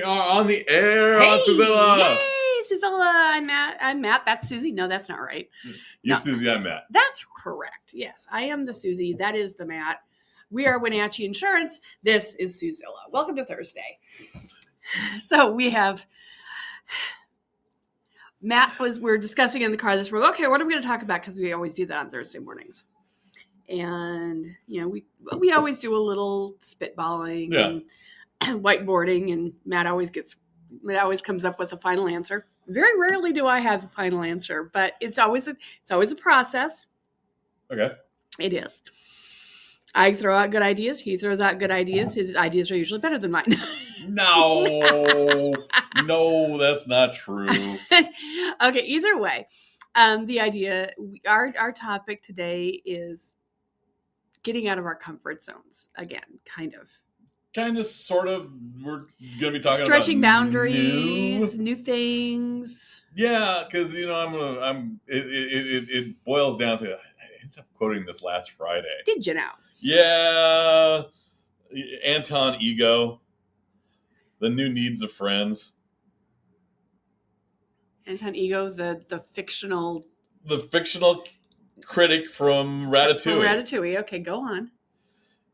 are on the air Hey, on Suzilla. Yay, Suzilla. I'm Matt. That's Susie. No, that's not right. You're No. Susie, I'm Matt. That's correct. Yes, I am the Susie. That is the Matt. We are Wenatchee Insurance. This is Suzilla. Welcome to Thursday. So we have we're discussing in the car this morning. Okay, what are we going to talk about? Because we always do that on Thursday mornings. And, we always do a little spitballing and whiteboarding, and Matt always comes up with a final answer. Very rarely do I have a final answer, but it's always a process. Okay. It is. I throw out good ideas. He throws out good ideas. His ideas are usually better than mine. No, that's not true. Okay, either way, the idea, our topic today is getting out of our comfort zones again, kind of, sort of. We're going to be talking stretching about boundaries, new things. Yeah, because it boils down to, I ended up quoting this last Friday. Did you now? Yeah, Anton Ego, the new needs of friends. Anton Ego, the fictional critic from Ratatouille. From Ratatouille. Okay, go on.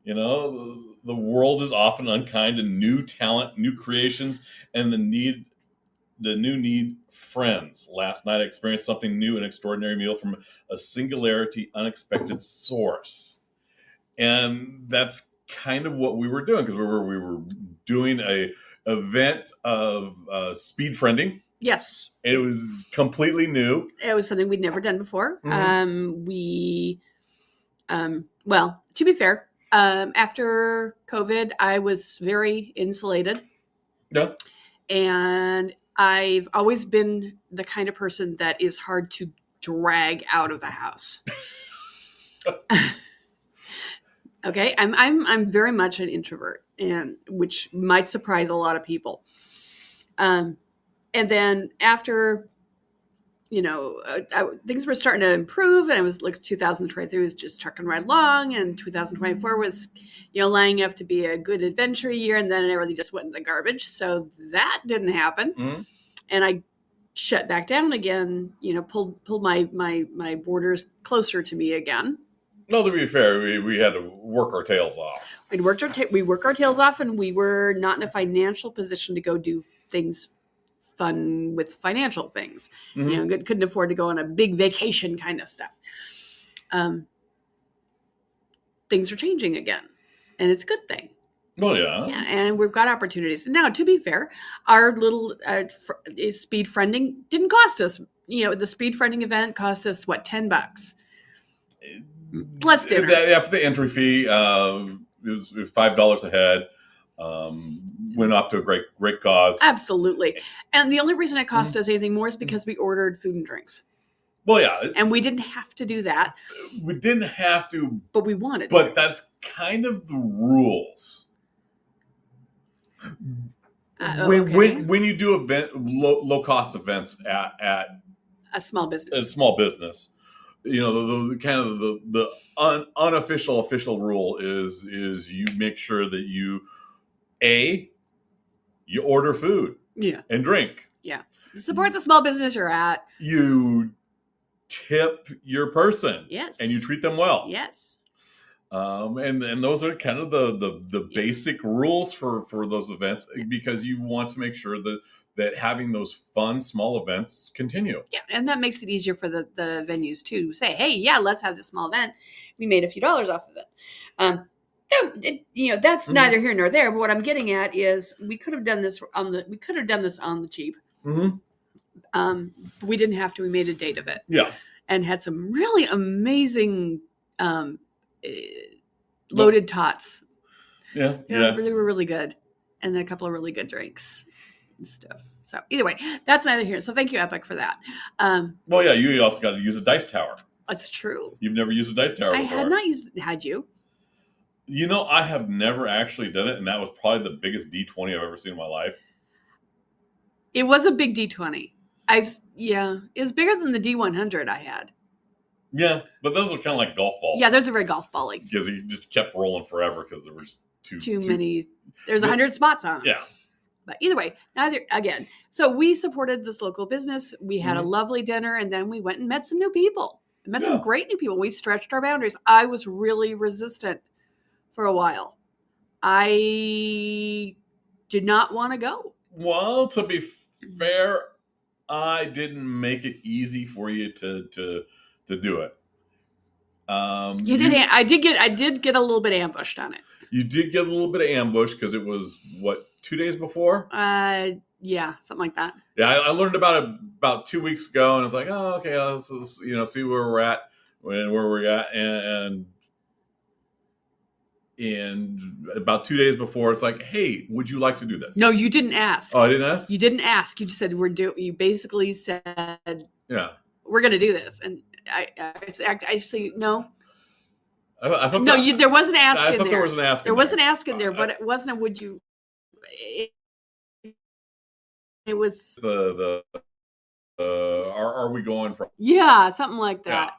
The world is often unkind to new talent, new creations, and the new need friends. Last night I experienced something new, an extraordinary meal from a singularity, unexpected source. And that's kind of what we were doing, because we were doing a event of speed friending. Yes. It was completely new. It was something we'd never done before. Mm-hmm. Well, to be fair, after COVID, I was very insulated. Yeah. And I've always been the kind of person that is hard to drag out of the house. Okay, I'm very much an introvert, and which might surprise a lot of people. And then after, things were starting to improve, and it was like 2023 was just trucking right along, and 2024 was, lining up to be a good adventure year, and then everything just went in the garbage. So that didn't happen, and I shut back down again. Pulled my borders closer to me again. No, to be fair, we had to work our tails off. We work our tails off, and we were not in a financial position to go do things fun with financial things. Mm-hmm. Couldn't afford to go on a big vacation kind of stuff. Things are changing again, and it's a good thing. Well, yeah. Yeah, and we've got opportunities. Now, to be fair, our little speed friending didn't cost us. The speed friending event cost us, what, $10? Plus dinner. After the entry fee, it was $5 a head. Went off to a great cause. Absolutely. And the only reason it cost us anything more is because we ordered food and drinks. Well, yeah. And we didn't have to do that. We didn't have to. But we wanted to. But that's kind of the rules. Okay. When you do low cost events at a small business. The kind of the unofficial official rule is you make sure that you order food, and drink, support the small business you're at. You tip your person, yes, and you treat them well, yes. And those are kind of the basic rules for those events, because you want to make sure that having those fun small events continue. Yeah, and that makes it easier for the venues to say, hey, let's have this small event. We made a few dollars off of it. That's neither here nor there. But what I'm getting at is we could have done this on the cheap. Mm-hmm. We didn't have to. We made a date of it. Yeah, and had some really amazing loaded tots. Yeah. They were really good, and then a couple of really good drinks and stuff. So either way, that's neither here. So thank you, Epic, for that. Well, yeah, you also got to use a dice tower. That's true. You've never used a dice tower before. I had not used it. Had you? I have never actually done it, and that was probably the biggest D20 I've ever seen in my life. It was a big D20. It was bigger than the D100 I had. Yeah, but those are kind of like golf balls. Yeah, those are very golf ball-y. Because you just kept rolling forever because there was too many. There's 100 spots on them. Yeah. But either way, again. So we supported this local business. We had a lovely dinner, and then we went and met some new people. Met some great new people. We stretched our boundaries. I was really resistant for a while. I did not want to go. Well, to be fair, I didn't make it easy for you to do it. You did. I did get a little bit ambushed on it. You did get a little bit of ambush because it was what, 2 days before? Yeah, something like that. Yeah, I learned about it about 2 weeks ago, and it's like, oh, okay, let's see where we're at and about 2 days before, it's like, hey, would you like to do this? No, you didn't ask. Oh, I didn't ask? You didn't ask. You just said you basically said, yeah, we're going to do this. And I actually, no. I thought no, there wasn't ask in there. There was an ask. There was an ask in there, but it wasn't a would you. It was are we going from? Yeah, something like that.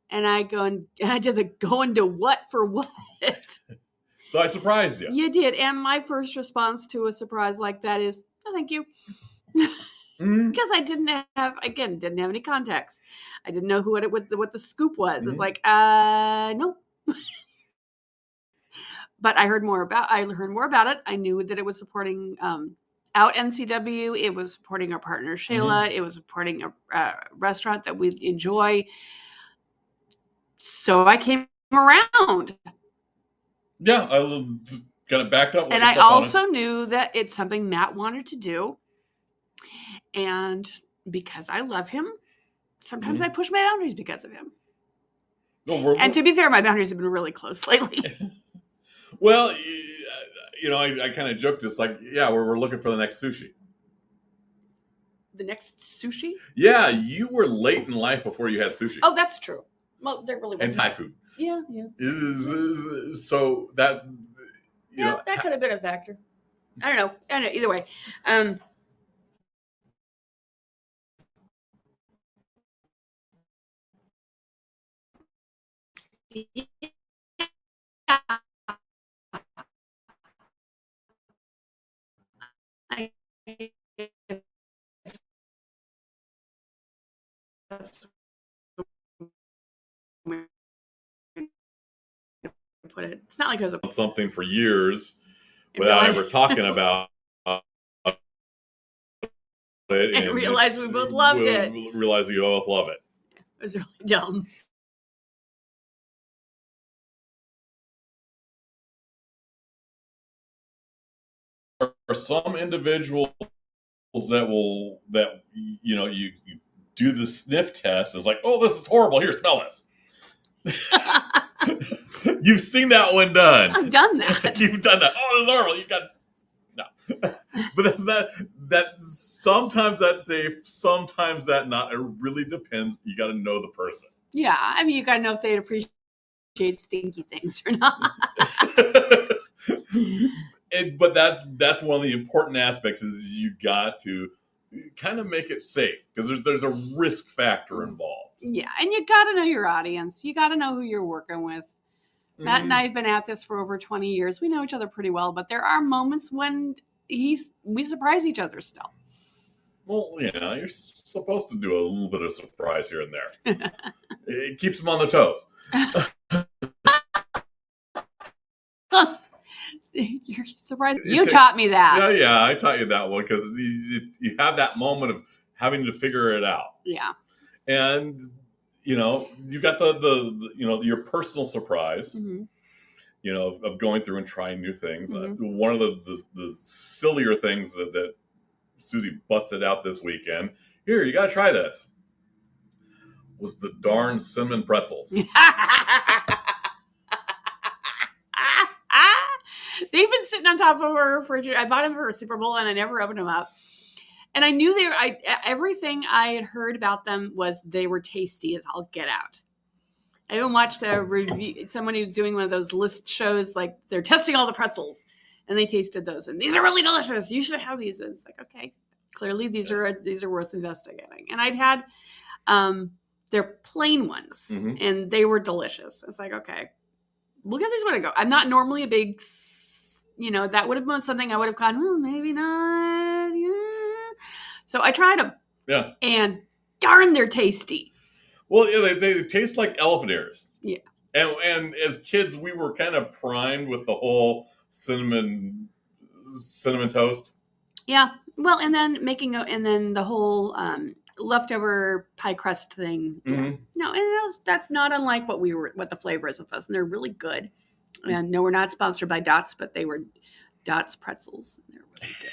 Yeah. And I did the going to what for what? So I surprised you. You did. And my first response to a surprise like that is, no, thank you. Because I didn't have any context. I didn't know what the scoop was. It's like, no. But I heard more about it. I knew that it was supporting Out NCW. It was supporting our partner Shayla. It was supporting a restaurant that we enjoy. So I came around. Yeah, I just kind of backed up. And I also knew that it's something Matt wanted to do. And because I love him, sometimes I push my boundaries because of him. And to be fair, my boundaries have been really close lately. Well, I kind of joked. It's like, yeah, we're looking for the next sushi. The next sushi? Yeah, you were late in life before you had sushi. Oh, that's true. Well, there really wasn't. And Thai food. Yeah. So that, that could have been a factor. I don't know. Either way. Put it. It's not like it was something for years without ever talking about it, and realize we both loved it. Realize we both love it. It was really dumb. There are some individuals that you do the sniff test. It's like, oh, this is horrible. Here, smell this. You've seen that one done. I've done that. You've done that. Oh, it's horrible. You got no. But that's not that. Sometimes that's safe. Sometimes that not. It really depends. You got to know the person. Yeah, I mean, you got to know if they appreciate stinky things or not. But that's one of the important aspects is you got to kind of make it safe because there's a risk factor involved. Yeah, and you got to know your audience. You got to know who you're working with. Matt and I have been at this for over 20 years. We know each other pretty well, but there are moments when we surprise each other still. Well, yeah, you're supposed to do a little bit of surprise here and there. It keeps them on their toes. You're surprised. You taught me that. Yeah, I taught you that one because you have that moment of having to figure it out. Yeah. And you got the your personal surprise, of going through and trying new things. One of the sillier things that Susie busted out this weekend. Here, you got to try this. Was the darn cinnamon pretzels. They've been sitting on top of our refrigerator. I bought them for a Super Bowl and I never opened them up. And I knew everything I had heard about them was they were tasty as all get out. I even watched a review. Someone who was doing one of those list shows, like they're testing all the pretzels, and they tasted those, and these are really delicious. You should have these. And it's like, okay, clearly these are worth investigating. And I'd had their plain ones, and they were delicious. It's like, okay, we'll give these one a go. I'm not normally a big that would have been something I would have gone, maybe not. Yeah. So I tried them. Yeah. And darn, they're tasty. Well, yeah, they taste like elephant ears. Yeah. And as kids, we were kind of primed with the whole cinnamon toast. Yeah. Well, and then and then the whole leftover pie crust thing. Mm-hmm. Yeah. No, and that's not unlike what the flavor is of those, and they're really good. And no, we're not sponsored by Dots, but they were Dots pretzels. They're really good.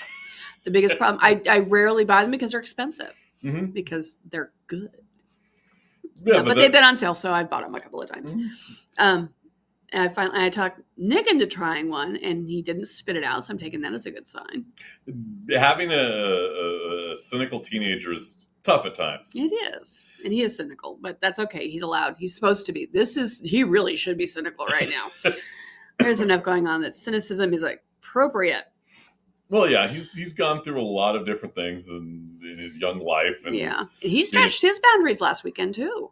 The biggest problem, I rarely buy them because they're expensive. Mm-hmm. Because they're good. Yeah, but they've been on sale, so I've bought them a couple of times. Mm-hmm. And I talked Nick into trying one, and he didn't spit it out, so I'm taking that as a good sign. Having a cynical teenager is tough at times. It is, and he is cynical, but that's okay. He's allowed. He's supposed to be. He really should be cynical right now. There's enough going on that cynicism is appropriate. Well, yeah, he's gone through a lot of different things in his young life, and yeah, he stretched his boundaries last weekend too.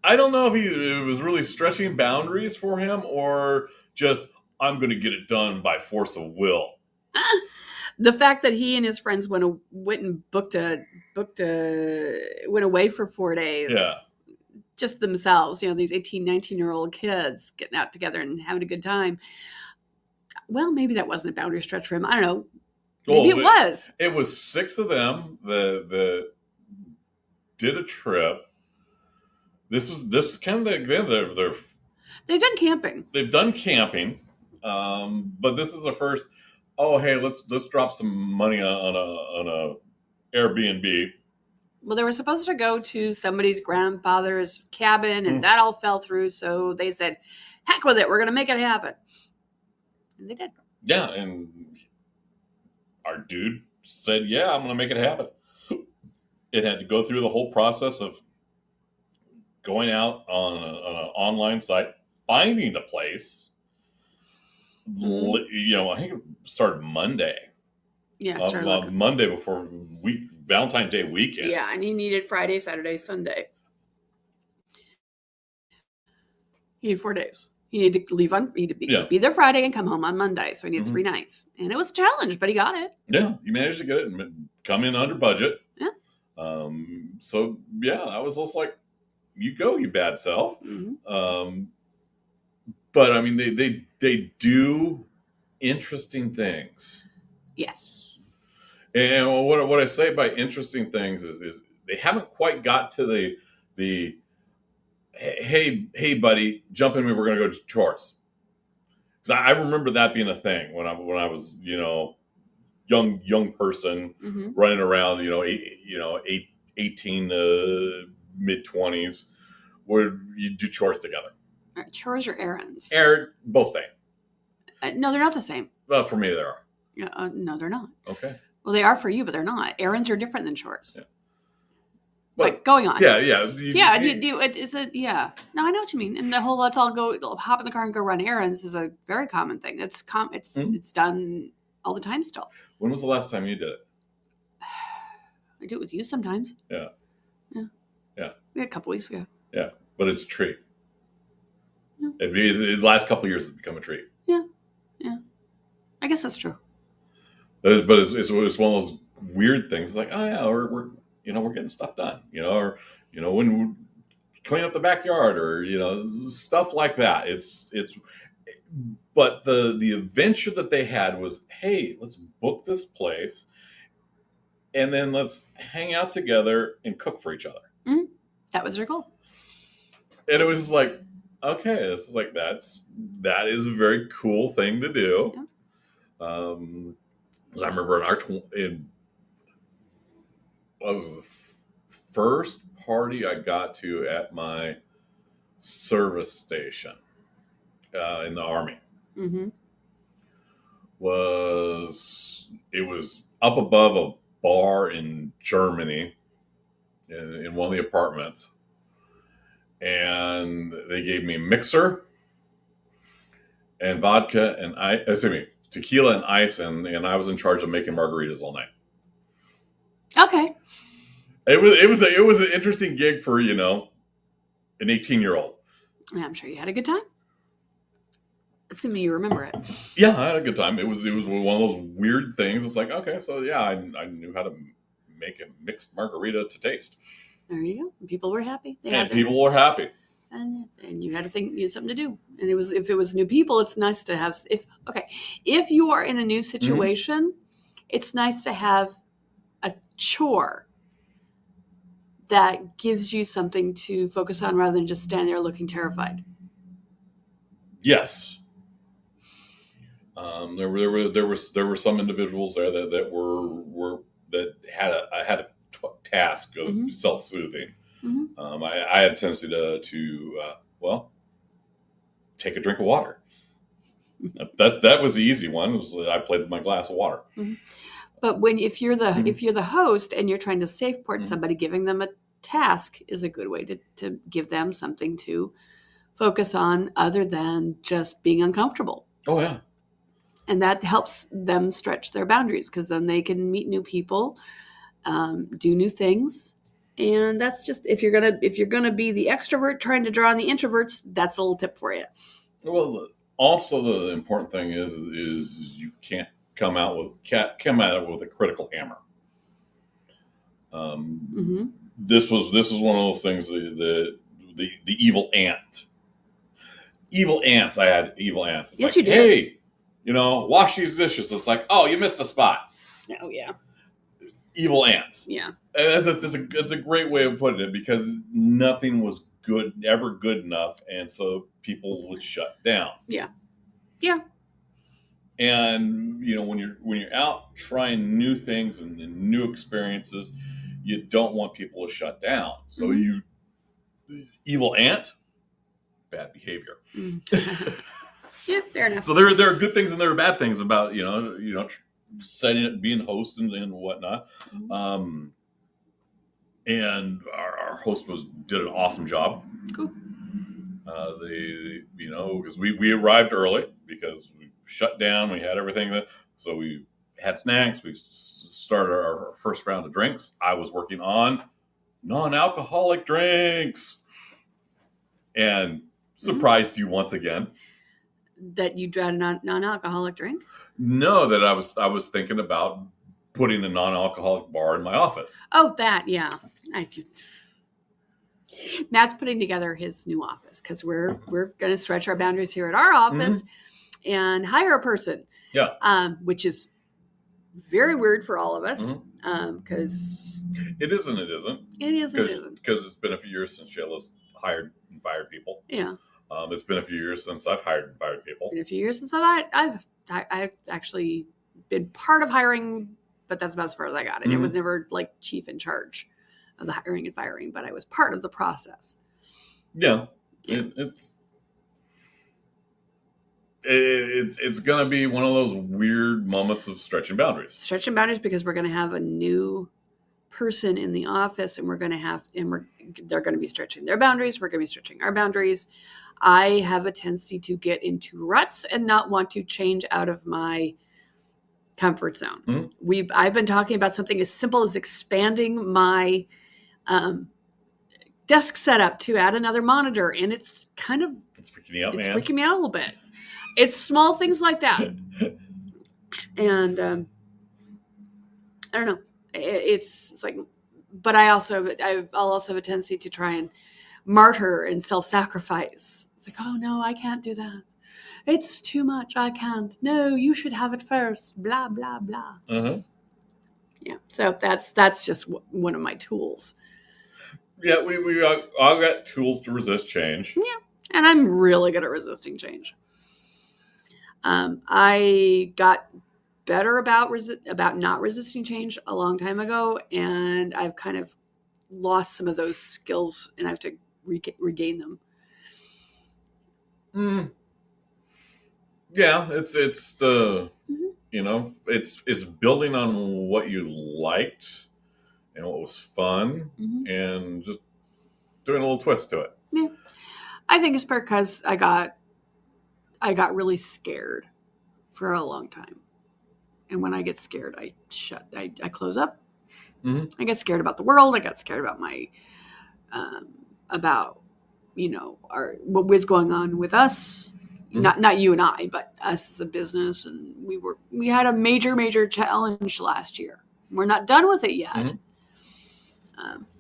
I don't know if it was really stretching boundaries for him or just I'm going to get it done by force of will. The fact that he and his friends went and went away for 4 days. Yeah. Just themselves, these 18, 19-year-old kids getting out together and having a good time. Well, maybe that wasn't a boundary stretch for him. I don't know. Maybe it was. It was 6 of them that did a trip. This was kind of they've done camping. They've done camping, but this is the first. Oh, hey, let's drop some money on a Airbnb. Well, they were supposed to go to somebody's grandfather's cabin, and that all fell through. So they said, "Heck with it, we're going to make it happen," and they did. Yeah, and our dude said, "Yeah, I'm going to make it happen." It had to go through the whole process of going out on an online site, finding a place. Mm-hmm. I think it started Monday. Yeah, started Monday before Valentine's Day weekend. Yeah, and he needed Friday, Saturday, Sunday. He had 4 days. He needed to leave be there Friday and come home on Monday. So he needed 3 nights, and it was a challenge, but he got it. Yeah, he managed to get it and come in under budget. Yeah. So yeah, I was just like, you go, you bad self. Mm-hmm. But I mean, they do interesting things. Yes. And what I say by interesting things is they haven't quite got to the hey buddy, jump in me, we're gonna go to chores. Because I remember that being a thing when I was young person running around 18 to mid-20s where you do chores together. Chores or errands? Both same. No, they're not the same. Well, for me, they are. No, they're not. Okay. Well, they are for you, but they're not. Errands are different than chores. Yeah. But going on. Yeah. Yeah. No, I know what you mean. And the whole let's all go hop in the car and go run errands is a very common thing. It's done all the time still. When was the last time you did it? I do it with you sometimes. Yeah. A couple weeks ago. Yeah, but it's a treat. Yeah. The last couple of years, it's become a treat. Yeah. I guess that's true. But it's one of those weird things. It's like, oh yeah, we're getting stuff done. Or when we clean up the backyard, or stuff like that. It's. But the adventure that they had was, hey, let's book this place, and then let's hang out together and cook for each other. Mm-hmm. That was their goal. And it was just like, okay, this is like that is a very cool thing to do. Yeah. I remember what was the first party I got to at my service station in the Army. Mm-hmm. It was up above a bar in Germany in one of the apartments, and they gave me a mixer and vodka and tequila and ice, and I was in charge of making margaritas all night. Okay. It was an interesting gig for an 18-year-old. I'm sure you had a good time. Assuming you remember it. Yeah, I had a good time. It was one of those weird things. It's like, okay, so yeah, I knew how to make a mixed margarita to taste. There you go. People were happy. And people were happy. And you had to think you had something to do. And it was, if it was new people, it's nice to have, if you are in a new situation, it's nice to have a chore that gives you something to focus on rather than just stand there looking terrified. Yes. There were some individuals there that were that had a task of self-soothing. I had a tendency to take a drink of water. That was the easy one. I played with my glass of water. But if you're the host and you're trying to safeport somebody, giving them a task is a good way to give them something to focus on other than just being uncomfortable. Oh yeah. And that helps them stretch their boundaries because then they can meet new people, do new things. And that's just, if you're gonna be the extrovert trying to draw on the introverts, that's a little tip for you. Well, also the important thing is you can't come out with a critical hammer. This was one of those things that the evil ant. Evil ants. I had evil ants. It's yes, like, you did. Hey, wash these dishes. It's like, oh, you missed a spot. Oh yeah. Evil ants. Yeah. And it's a great way of putting it because nothing was ever good enough, and so people would shut down. Yeah. Yeah. And when you're out trying new things and new experiences, you don't want people to shut down. So evil ant, bad behavior. Yeah, fair enough. So there are good things and there are bad things about setting it, being host and whatnot. And our host did an awesome job. Cool. Because we arrived early because we shut down. We had everything so we had snacks. We started our first round of drinks. I was working on non-alcoholic drinks, and surprised you once again. That you had a non-alcoholic drink? No, that I was thinking about putting a non-alcoholic bar in my office. Oh, that, yeah. Matt's putting together his new office because we're going to stretch our boundaries here at our office and hire a person. Yeah. Which is very weird for all of us because it is and it isn't. It is and it isn't. Because it's been a few years since Shayla's hired and fired people. Yeah. It's been a few years since I've hired and fired people. Been a few years since I've actually been part of hiring, but that's about as far as I got. And it was never like chief in charge of the hiring and firing, but I was part of the process. Yeah. It's going to be one of those weird moments of stretching boundaries. Stretching boundaries because we're going to have a new person in the office and they're going to be stretching their boundaries. We're going to be stretching our boundaries. I have a tendency to get into ruts and not want to change out of my comfort zone. I've been talking about something as simple as expanding my desk setup to add another monitor, and it's freaking me out, It's freaking me out a little bit. It's small things like that, and I don't know. It's like, but I'll also have a tendency to try and martyr and self-sacrifice. It's like, oh no, I can't do that. It's too much. I can't. No, you should have it first. Blah blah blah. Yeah. So that's just one of my tools. Yeah, we all got tools to resist change. Yeah, and I'm really good at resisting change. I got better about not resisting change a long time ago, and I've kind of lost some of those skills, and I have to regain them. Yeah, it's the it's building on what you liked and what was fun, and just doing a little twist to it. Yeah, I think it's because I got really scared for a long time. And when I get scared, I close up. I get scared about the world. I got scared about my, what was going on with us, Not you and I, but us as a business, and we had a major challenge last year. We're not done with it yet.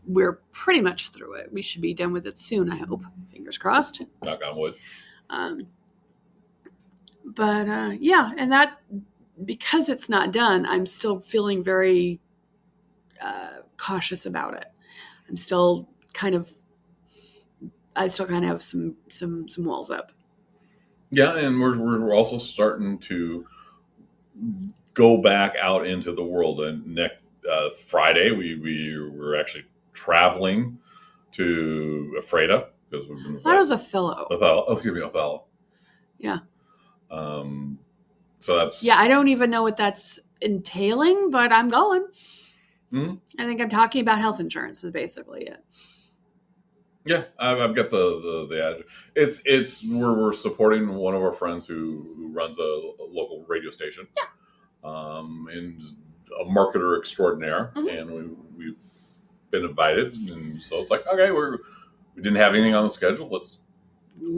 We're pretty much through it. We should be done with it soon, I hope. Fingers crossed. Knock on wood. Yeah, and that, because it's not done, I'm still feeling very cautious about it. I still kind of have some walls up. Yeah, and we're also starting to go back out into the world. And next Friday, we were actually traveling to Ephrata because we've been. I thought it was Othello. Othello. Yeah. So that's. Yeah, I don't even know what that's entailing, but I'm going. Mm-hmm. I think I'm talking about health insurance is basically it. Yeah, I've got the address. It's we're supporting one of our friends who runs a local radio station. Yeah. And a marketer extraordinaire, and we've been invited, and so it's like, okay, we didn't have anything on the schedule. Let's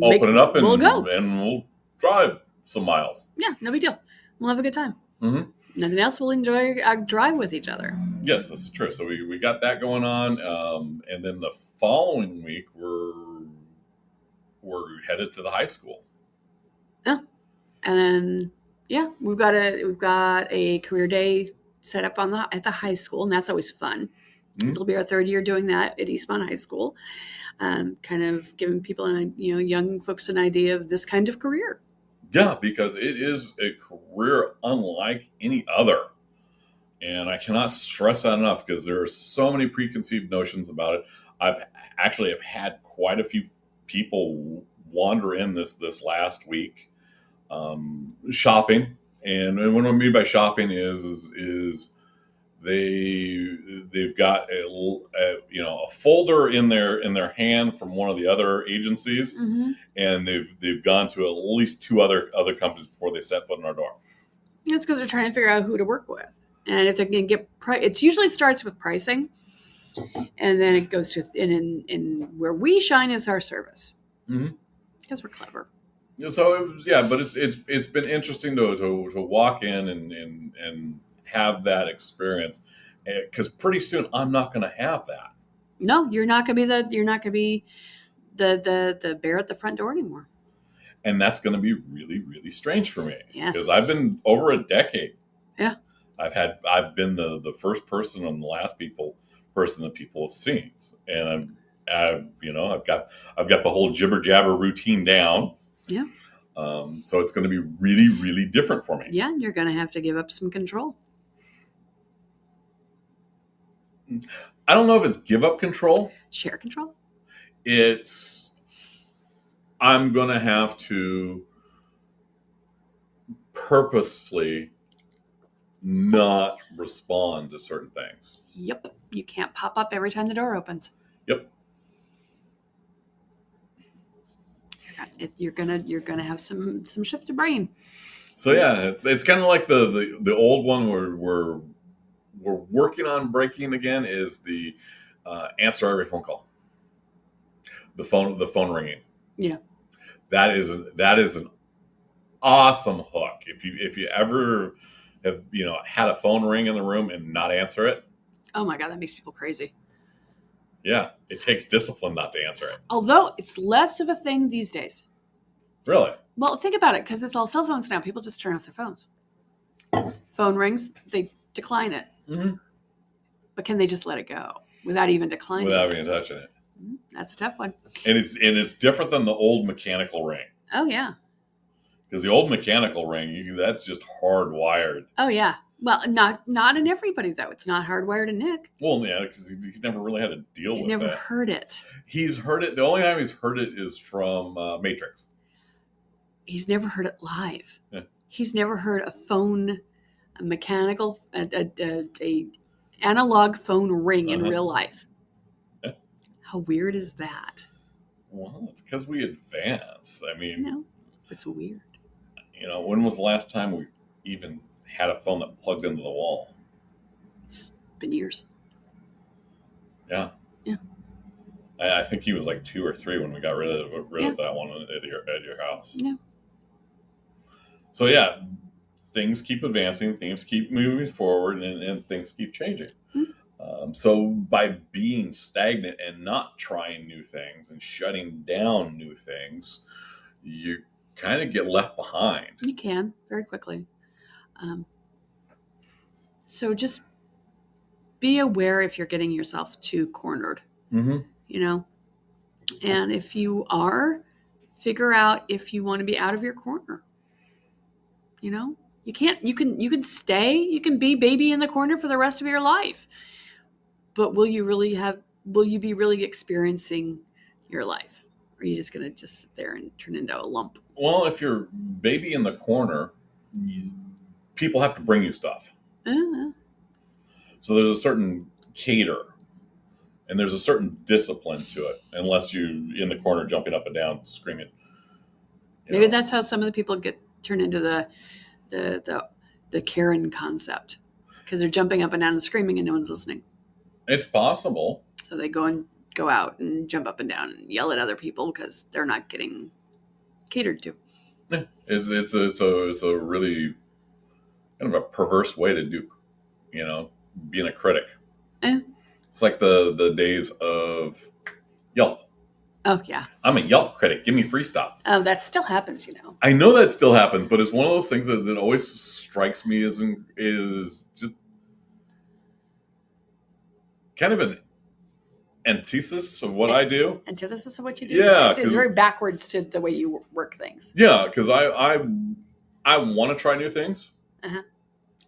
open it up and we'll go, and we'll drive some miles. Yeah, no big deal. We'll have a good time. Mm-hmm. Nothing else, we'll enjoy a drive with each other. Yes, this is true. So we got that going on, and then the following week we're headed to the high school. Yeah, and then we've got a career day set up at the high school, and that's always fun. Mm-hmm. It'll be our third year doing that at Eastmont High School, kind of giving people young folks an idea of this kind of career. Yeah, because it is a career unlike any other. And I cannot stress that enough because there are so many preconceived notions about it. I've had quite a few people wander in this last week shopping. And what I mean by shopping is they've got a folder in their hand from one of the other agencies, and they've gone to at least two other companies before they set foot in our door. It's because they're trying to figure out who to work with, and if they can get it usually starts with pricing, and then it goes to in where we shine is our service, because we're clever. So but it's been interesting to walk in and have that experience, because pretty soon I'm not going to have that. No, you're not going to be the bear at the front door anymore. And that's going to be really, really strange for me. Yes, because I've been over a decade. Yeah, I've been the first person and the last person that people have seen, and I've got the whole jibber jabber routine down. Yeah. So it's going to be really, really different for me. Yeah, you're going to have to give up some control. I don't know if it's give up control. Share control. I'm going to have to purposefully not respond to certain things. Yep. You can't pop up every time the door opens. Yep. You're gonna have some shift of brain. So yeah, it's kind of like the old one where we're working on breaking again is the answer every phone call. The phone ringing. Yeah. That is an awesome hook. If you ever have had a phone ring in the room and not answer it. Oh my God, that makes people crazy. Yeah, it takes discipline not to answer it. Although it's less of a thing these days. Really? Well, think about it, because it's all cell phones now. People just turn off their phones. Phone rings, they decline it. Mm-hmm. But can they just let it go without even declining without even touching it? That's a tough one. And it's different than the old mechanical ring. Oh, yeah. Because the old mechanical ring, that's just hardwired. Oh, yeah. Well, not in everybody, though. It's not hardwired in Nick. Well, yeah, because he's never really had to deal with it. He's never heard it. He's heard it. The only time he's heard it is from Matrix. He's never heard it live. Yeah. He's never heard a mechanical, a analog phone ring in real life. Yeah. How weird is that? Well, it's because we advance. I mean, it's weird. When was the last time we even had a phone that plugged into the wall? It's been years. Yeah. Yeah. I think he was like 2 or 3 when we got rid of that one at your house. Yeah. So yeah, things keep advancing, things keep moving forward, and things keep changing. So by being stagnant and not trying new things and shutting down new things, you kind of get left behind. You can very quickly. So just be aware if you're getting yourself too cornered, Mm-hmm. you know, and if you are, figure out if you want to be out of your corner. You know, you can stay, you can be baby in the corner for the rest of your life, but will you be really experiencing your life? Or are you just going to just sit there and turn into a lump? Well, if you're baby in the corner, people have to bring you stuff. So there's a certain cater, and there's a certain discipline to it, unless you in the corner jumping up and down, screaming. Maybe that's how some of the people get turned into the Karen concept, because they're jumping up and down and screaming and no one's listening. It's possible. So they go out and jump up and down and yell at other people because they're not getting catered to. Yeah. It's a really kind of a perverse way to do, being a critic. It's like the days of Yelp. Oh yeah, I'm a Yelp critic. Give me free stuff. Oh, that still happens, I know that still happens, but it's one of those things that always strikes me as is just kind of an antithesis of what I do. Antithesis of what you do? Yeah. It's very backwards to the way you work things. Yeah, because I want to try new things. Uh-huh.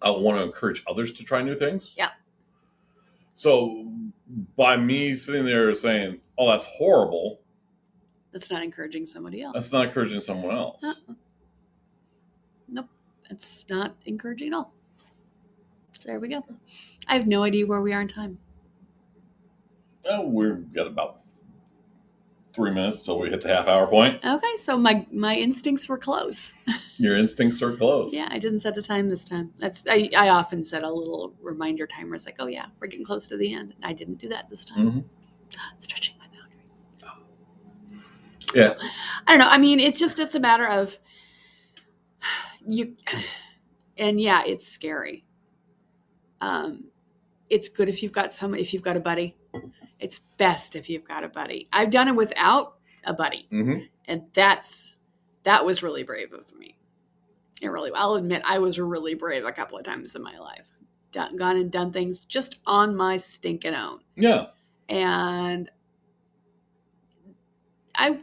I want to encourage others to try new things. Yeah. So by me sitting there saying, "Oh, that's horrible," that's not encouraging somebody else. That's not encouraging someone else. Nope, it's not encouraging at all. So there we go. I have no idea where we are in time. Oh, we've got about 3 minutes till we hit the half-hour point. Okay, so my instincts were close. Your instincts are close. Yeah, I didn't set the time this time. I often set a little reminder timer. It's like, oh yeah, we're getting close to the end. I didn't do that this time. Mm-hmm. Stretching my boundaries. Yeah. So, I don't know. I mean, it's a matter of you, and yeah, it's scary. It's good if you've got a buddy. It's best if you've got a buddy. I've done it without a buddy. Mm-hmm. And that was really brave of me. I'll admit I was really brave a couple of times in my life. Gone and done things just on my stinking own. Yeah. And I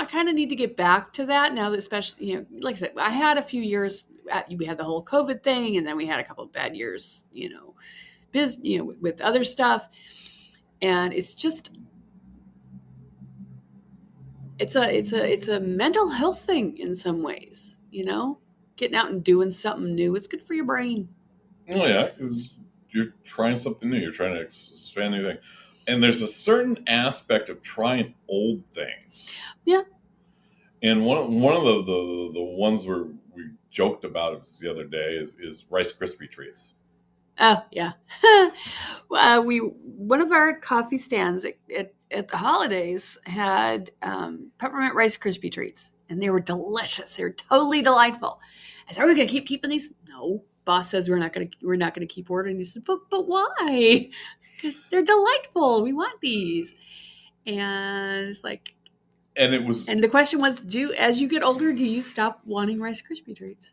kind of need to get back to that now that, especially, like I said, I had a few years, we had the whole COVID thing, and then we had a couple of bad years, with other stuff. And it's just, it's a mental health thing in some ways, getting out and doing something new. It's good for your brain. Oh yeah, because you're trying something new. You're trying to expand new things. And there's a certain aspect of trying old things. Yeah. And one of the ones where we joked about it the other day is Rice Krispie treats. Oh yeah. One of our coffee stands at the holidays had peppermint Rice Krispie treats, and they were delicious. They were totally delightful. I said, "Are we going to keep keeping these?" No. Boss says we're not going to keep ordering these. But why? Because they're delightful. We want these. And it's like, and the question was, as you get older, do you stop wanting Rice Krispie treats?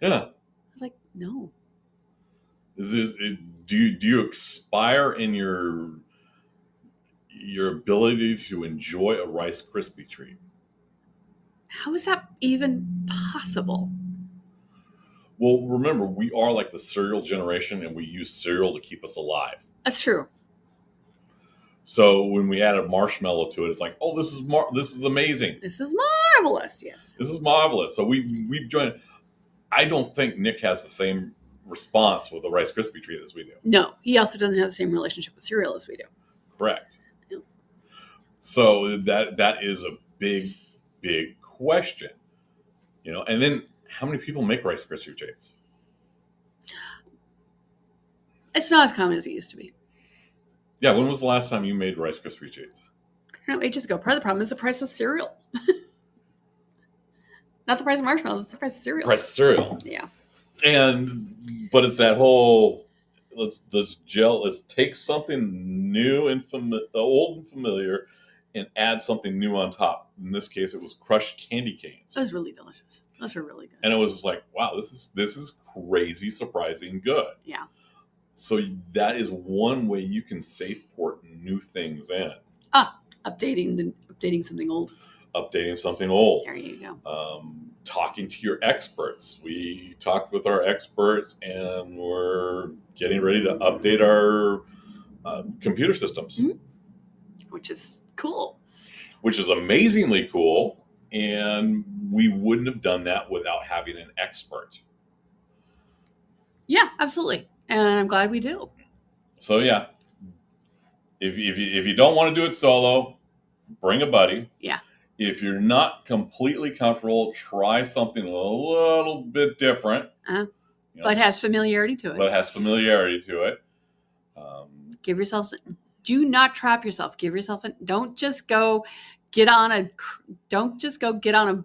Yeah. I was like, no. Do you expire in your ability to enjoy a Rice Krispie treat? How is that even possible? Well, remember, we are like the cereal generation, and we use cereal to keep us alive. That's true. So when we add a marshmallow to it, it's like, oh, this is amazing. This is marvelous. Yes. This is marvelous. So we've joined. I don't think Nick has the same response with the Rice Krispie treat as we do. No, he also doesn't have the same relationship with cereal as we do. Correct. Yeah. So that is a big question, and then how many people make Rice Krispie treats? It's not as common as it used to be. Yeah, when was the last time you made Rice Krispie treats? No, ages ago. Part of the problem is the price of cereal. Not the price of marshmallows, it's the price of cereal. Price of cereal. Yeah. But it's that whole let's take something new and old and familiar and add something new on top. In this case, it was crushed candy canes. It was really delicious. Those are really good. And it was like, wow, this is crazy, surprising good. Yeah. So that is one way you can safe port new things in. Updating something old. Updating something old. There you go. Talking to your experts. We talked with our experts, and we're getting ready to update our computer systems. Mm-hmm. Which is cool. Which is amazingly cool, and we wouldn't have done that without having an expert. Yeah, absolutely. And I'm glad we do. So yeah, if you don't want to do it solo, bring a buddy. Yeah. If you're not completely comfortable, try something a little bit different. But has familiarity to it. Give yourself. Do not trap yourself. Give yourself. Don't just go get on a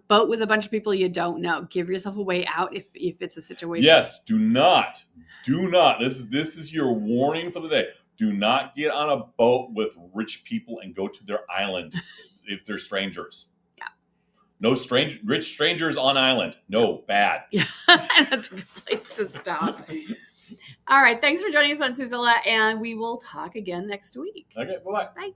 boat with a bunch of people you don't know. Give yourself a way out if it's a situation. Yes. Do not. This is your warning for the day. Do not get on a boat with rich people and go to their island if they're strangers. Yeah. No rich strangers on island. No, bad. Yeah, that's a good place to stop. All right. Thanks for joining us on Suzilla, and we will talk again next week. Okay. Bye-bye. Bye.